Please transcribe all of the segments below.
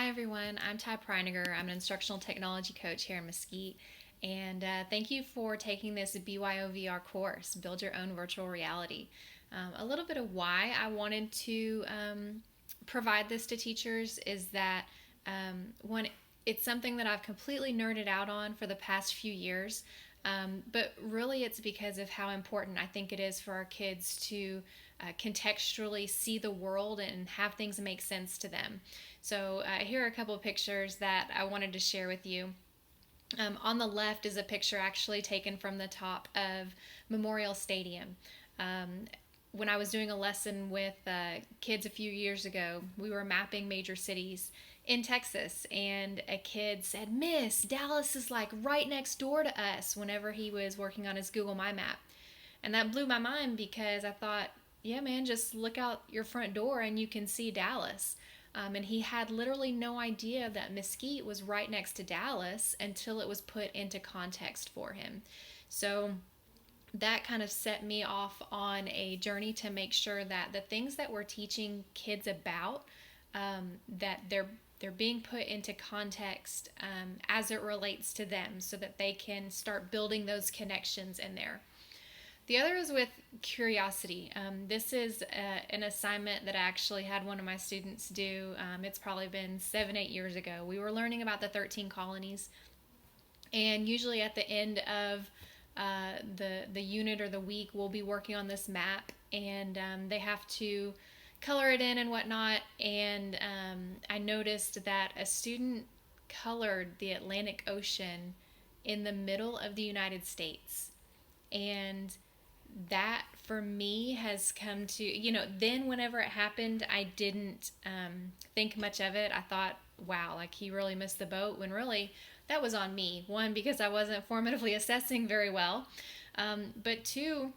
Hi everyone, I'm Ty Preiniger. I'm an instructional technology coach here in Mesquite, and thank you for taking this BYOVR course, Build Your Own Virtual Reality. A little bit of why I wanted to provide this to teachers is that one, it's something that I've completely nerded out on for the past few years, but really it's because of how important I think it is for our kids to contextually see the world and have things make sense to them. So here are a couple of pictures that I wanted to share with you. On the left is a picture actually taken from the top of Memorial Stadium. Um, when I was doing a lesson with kids a few years ago, we were mapping major cities in Texas, and a kid said, "Miss, Dallas is like right next door to us," whenever he was working on his Google My Map. And that blew my mind because I thought, yeah, man, just look out your front door and you can see Dallas. And he had literally no idea that Mesquite was right next to Dallas until it was put into context for him. So that kind of set me off on a journey to make sure that the things that we're teaching kids about, that they're being put into context as it relates to them, so that they can start building those connections in there. The other is with curiosity. This is an assignment that I actually had one of my students do. It's probably been 7, 8 years ago. We were learning about the 13 colonies, and usually at the end of the unit or the week, we'll be working on this map, and they have to color it in and whatnot. And I noticed that a student colored the Atlantic Ocean in the middle of the United States, and that for me has come to, then whenever it happened, I didn't think much of it. I thought, wow, like he really missed the boat, when really that was on me. One, because I wasn't formatively assessing very well, but two,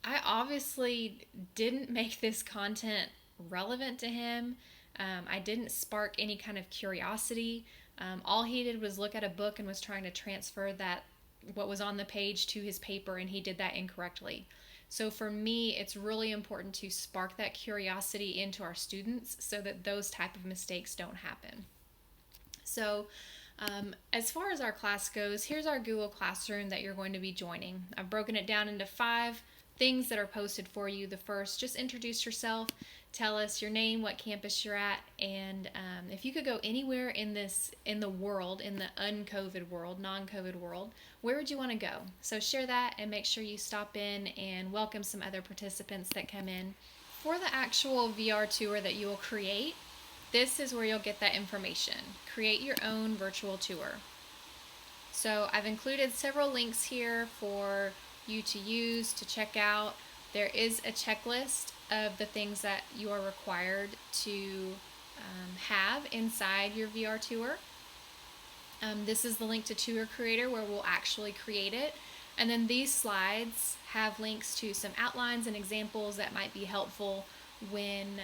I obviously didn't make this content relevant to him. I didn't spark any kind of curiosity. All he did was look at a book and was trying to transfer that what was on the page to his paper, and he did that incorrectly. So for me, it's really important to spark that curiosity into our students so that those type of mistakes don't happen. So as far as our class goes, here's our Google Classroom that you're going to be joining. I've broken it down into 5 things that are posted for you. The first, just introduce yourself, tell us your name, what campus you're at, and if you could go anywhere in the world, in the un-COVID world, non-COVID world, where would you want to go? So share that and make sure you stop in and welcome some other participants that come in. For the actual VR tour that you will create, this is where you'll get that information. Create your own virtual tour. So I've included several links here for you to use, to check out. There is a checklist of the things that you are required to have inside your VR tour. This is the link to Tour Creator, where we'll actually create it. And then these slides have links to some outlines and examples that might be helpful when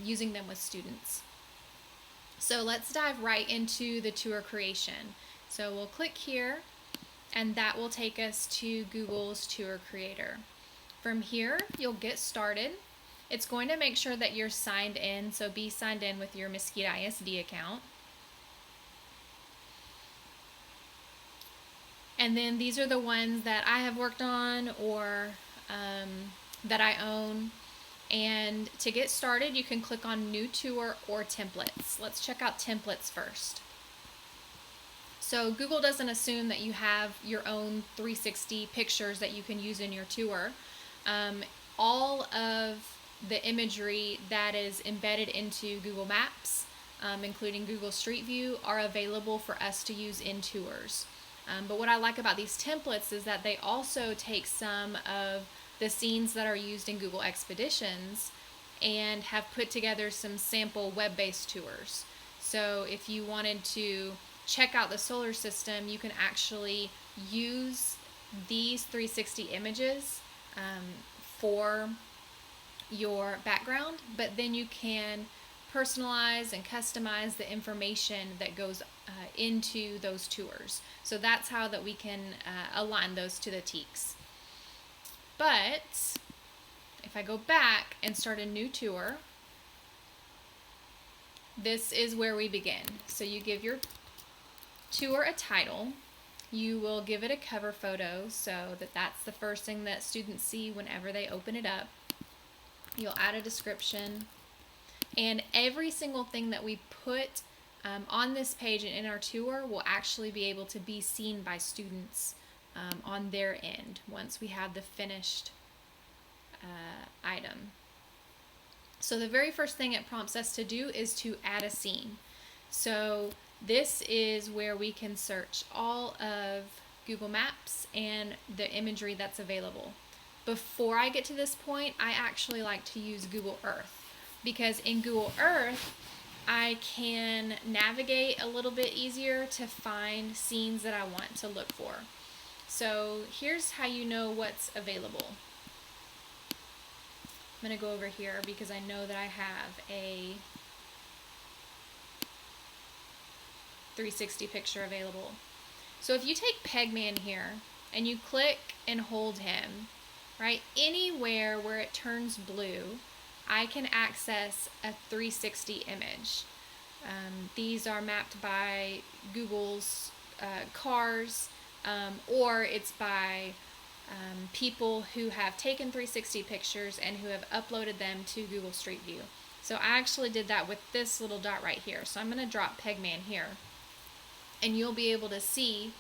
using them with students. So let's dive right into the tour creation. So we'll click here, and that will take us to Google's Tour Creator. From here, you'll get started. It's going to make sure that you're signed in, so be signed in with your Mesquite ISD account. And then these are the ones that I have worked on or that I own. And to get started, you can click on New Tour or Templates. Let's check out Templates first. So Google doesn't assume that you have your own 360 pictures that you can use in your tour. All of the imagery that is embedded into Google Maps, including Google Street View, are available for us to use in tours. But what I like about these templates is that they also take some of the scenes that are used in Google Expeditions and have put together some sample web-based tours. So if you wanted to check out the solar system, you can actually use these 360 images for your background, but then you can personalize and customize the information that goes into those tours. So that's how that we can align those to the TEKs. But if I go back and start a new tour, this is where we begin. So you give your tour a title. You will give it a cover photo so that that's the first thing that students see whenever they open it up. You'll add a description, and every single thing that we put on this page and in our tour will actually be able to be seen by students on their end once we have the finished item. So the very first thing it prompts us to do is to add a scene. So this is where we can search all of Google Maps and the imagery that's available. Before I get to this point, I actually like to use Google Earth, because in Google Earth, I can navigate a little bit easier to find scenes that I want to look for. So here's how you know what's available. I'm going to go over here because I know that I have a 360 picture available. So if you take Pegman here and you click and hold him, right, anywhere where it turns blue, I can access a 360 image. These are mapped by Google's cars, or it's by people who have taken 360 pictures and who have uploaded them to Google Street View. So I actually did that with this little dot right here. So I'm going to drop Pegman here, and you'll be able to see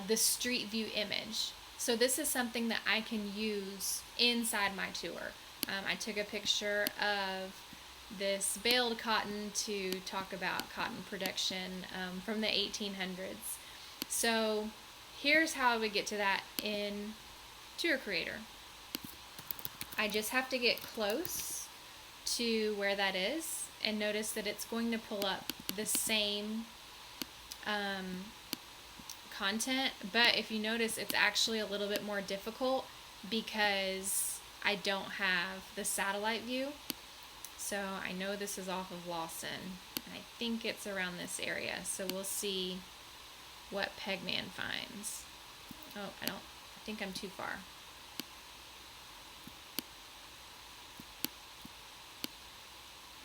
the Street View image. So this is something that I can use inside my tour. I took a picture of this baled cotton to talk about cotton production from the 1800s. So here's how I would get to that in Tour Creator. I just have to get close to where that is and notice that it's going to pull up the same content, but if you notice, it's actually a little bit more difficult because I don't have the satellite view. So I know this is off of Lawson, and I think it's around this area. So we'll see what Pegman finds. Oh, I think I'm too far.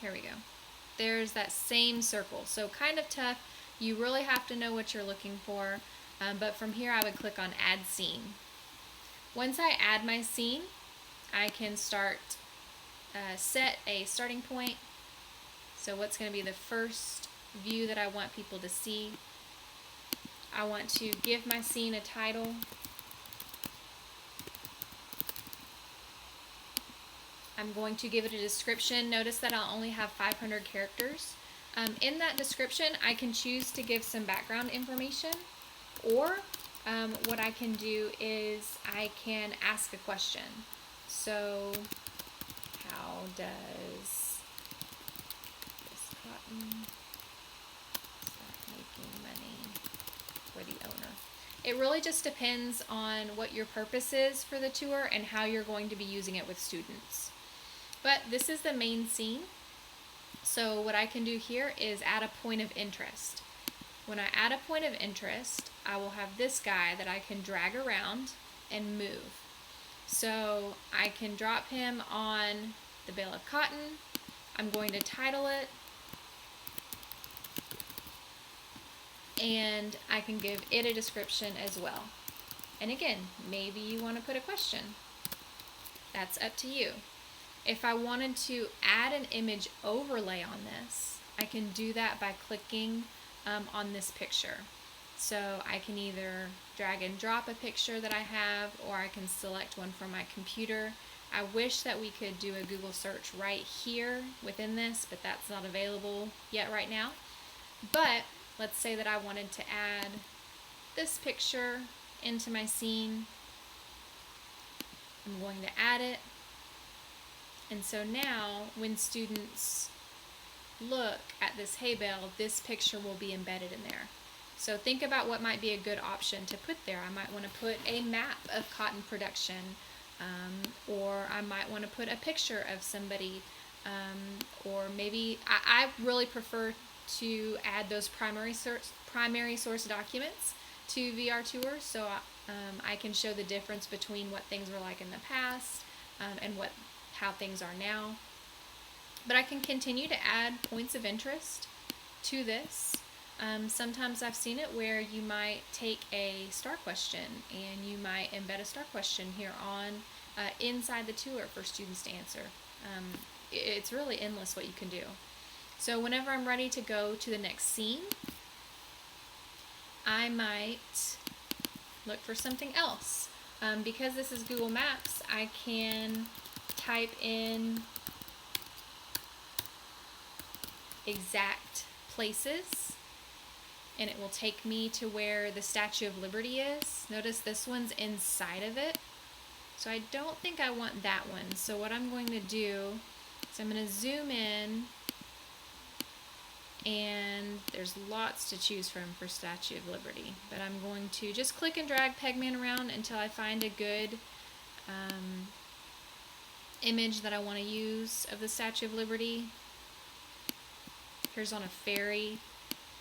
Here we go. There's that same circle. So kind of tough. You really have to know what you're looking for. But from here, I would click on Add Scene. Once I add my scene, I can start set a starting point. So what's going to be the first view that I want people to see? I want to give my scene a title. I'm going to give it a description. Notice that I'll only have 500 characters. In that description, I can choose to give some background information, or what I can do is I can ask a question. So, how does this cotton start making money for the owner? It really just depends on what your purpose is for the tour and how you're going to be using it with students. But this is the main scene. So what I can do here is add a point of interest. When I add a point of interest, I will have this guy that I can drag around and move. So I can drop him on the bale of cotton. I'm going to title it, and I can give it a description as well. And again, maybe you want to put a question. That's up to you. If I wanted to add an image overlay on this, I can do that by clicking on this picture. So I can either drag and drop a picture that I have, or I can select one from my computer. I wish that we could do a Google search right here within this, but that's not available yet right now. But let's say that I wanted to add this picture into my scene. I'm going to add it. And so now when students look at this hay bale, this picture will be embedded in there. So think about what might be a good option to put there. I might want to put a map of cotton production, or I might want to put a picture of somebody, or maybe I really prefer to add those primary source documents to VR Tours, so I can show the difference between what things were like in the past and how things are now. But I can continue to add points of interest to this. Sometimes I've seen it where you might take a star question and you might embed a star question here on inside the tour for students to answer. It's really endless what you can do. So whenever I'm ready to go to the next scene, I might look for something else. Because this is Google Maps, I can type in exact places and it will take me to where the Statue of Liberty is. Notice this one's inside of it. So I don't think I want that one. So what I'm going to do is I'm going to zoom in, and there's lots to choose from for Statue of Liberty. But I'm going to just click and drag Pegman around until I find a good image that I want to use of the Statue of Liberty. Here's on a ferry.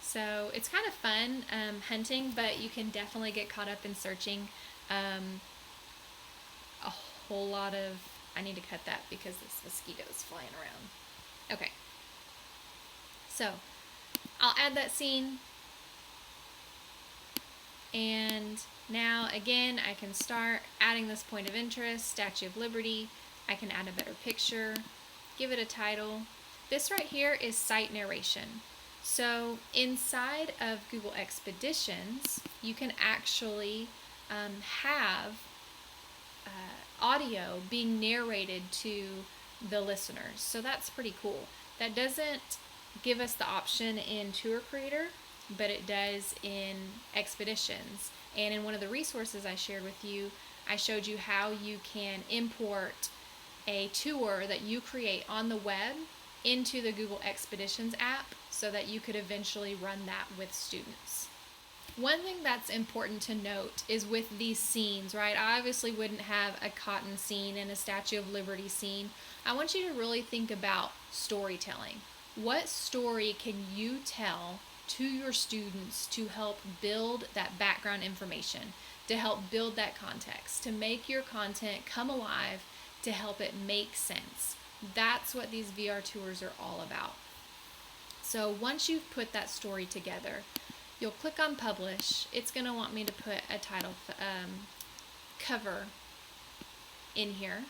So it's kind of fun hunting, but you can definitely get caught up in searching a whole lot of... I need to cut that because this mosquito is flying around. Okay. So I'll add that scene. And now again, I can start adding this point of interest, Statue of Liberty. I can add a better picture, give it a title. This right here is site narration. So inside of Google Expeditions, you can actually have audio being narrated to the listeners. So that's pretty cool. That doesn't give us the option in Tour Creator, but it does in Expeditions. And in one of the resources I shared with you, I showed you how you can import a tour that you create on the web into the Google Expeditions app so that you could eventually run that with students. One thing that's important to note is with these scenes, right? I obviously wouldn't have a cotton scene and a Statue of Liberty scene. I want you to really think about storytelling. What story can you tell to your students to help build that background information, to help build that context, to make your content come alive, to help it make sense? That's what these VR tours are all about. So once you've put that story together, you'll click on Publish. It's going to want me to put a title cover in here.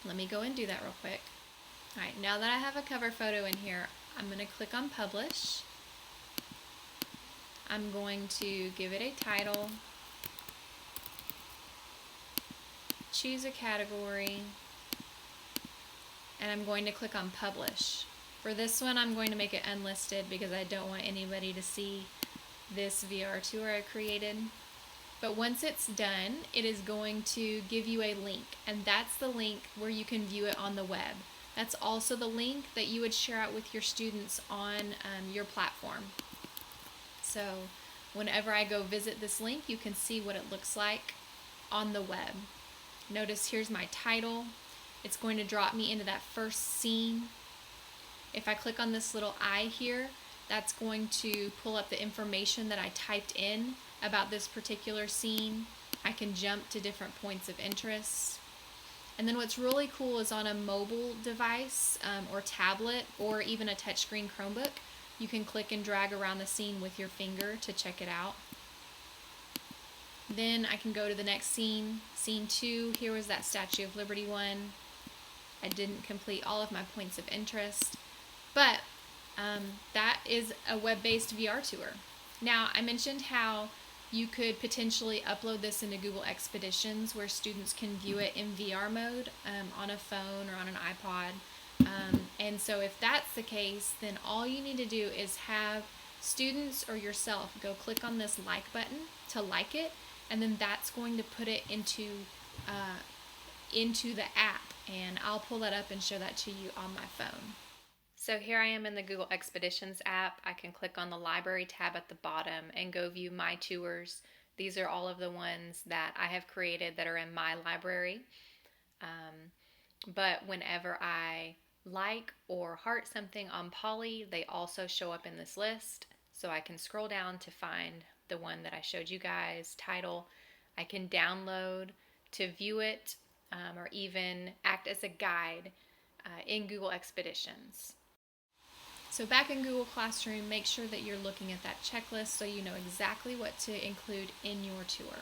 Let me go and do that real quick. All right, now that I have a cover photo in here, I'm going to click on Publish. I'm going to give it a title, choose a category, and I'm going to click on Publish. For this one, I'm going to make it unlisted because I don't want anybody to see this VR tour I created. But once it's done, it is going to give you a link, and that's the link where you can view it on the web. That's also the link that you would share out with your students on your platform. So whenever I go visit this link, you can see what it looks like on the web. Notice here's my title. It's going to drop me into that first scene. If I click on this little eye here, that's going to pull up the information that I typed in about this particular scene. I can jump to different points of interest. And then what's really cool is on a mobile device or tablet or even a touchscreen Chromebook, you can click and drag around the scene with your finger to check it out. Then I can go to the next scene, scene 2. Here was that Statue of Liberty one. I didn't complete all of my points of interest, but that is a web-based VR tour. Now, I mentioned how you could potentially upload this into Google Expeditions where students can view it in VR mode on a phone or on an iPod. And so if that's the case, then all you need to do is have students or yourself go click on this like button to like it, and then that's going to put it into the app. And I'll pull that up and show that to you on my phone. So here I am in the Google Expeditions app. I can click on the library tab at the bottom and go view my tours. These are all of the ones that I have created that are in my library. But whenever I like or heart something on Poly, they also show up in this list. So I can scroll down to find the one that I showed you guys, title. I can download to view it or even act as a guide in Google Expeditions. So back in Google Classroom, make sure that you're looking at that checklist so you know exactly what to include in your tour.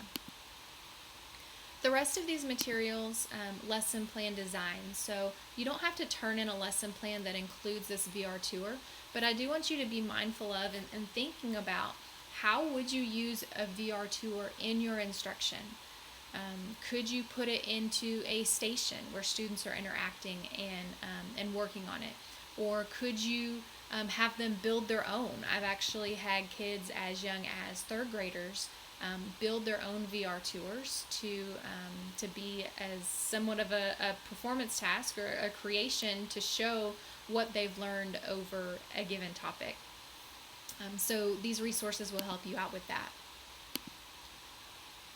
The rest of these materials, lesson plan design. So you don't have to turn in a lesson plan that includes this VR tour, but I do want you to be mindful of and thinking about how would you use a VR tour in your instruction. Could you put it into a station where students are interacting and working on it? Or could you have them build their own? I've actually had kids as young as third graders build their own VR tours to be as somewhat of a performance task or a creation to show what they've learned over a given topic. So these resources will help you out with that.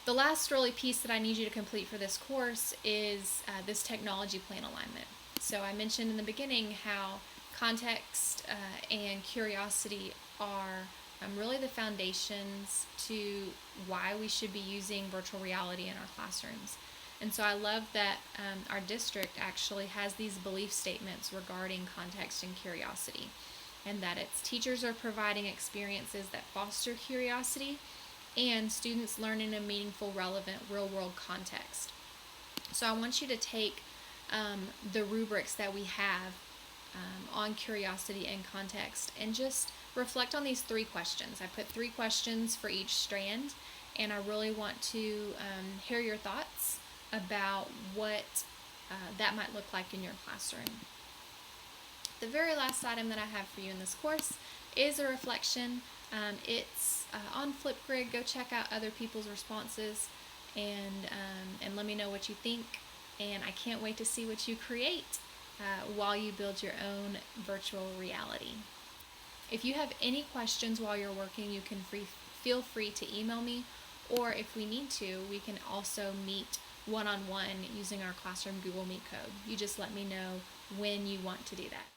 The last really piece that I need you to complete for this course is this technology plan alignment. So I mentioned in the beginning how context and curiosity are really the foundations to why we should be using virtual reality in our classrooms. And so I love that our district actually has these belief statements regarding context and curiosity, and that its teachers are providing experiences that foster curiosity and students learn in a meaningful, relevant, real-world context. So I want you to take the rubrics that we have on curiosity and context and just reflect on these 3 questions. I put 3 questions for each strand, and I really want to hear your thoughts about what that might look like in your classroom. The very last item that I have for you in this course is a reflection. It's on Flipgrid. Go check out other people's responses and let me know what you think. And I can't wait to see what you create while you build your own virtual reality. If you have any questions while you're working, you can feel free to email me, or if we need to, we can also meet one-on-one using our Classroom Google Meet code. You just let me know when you want to do that.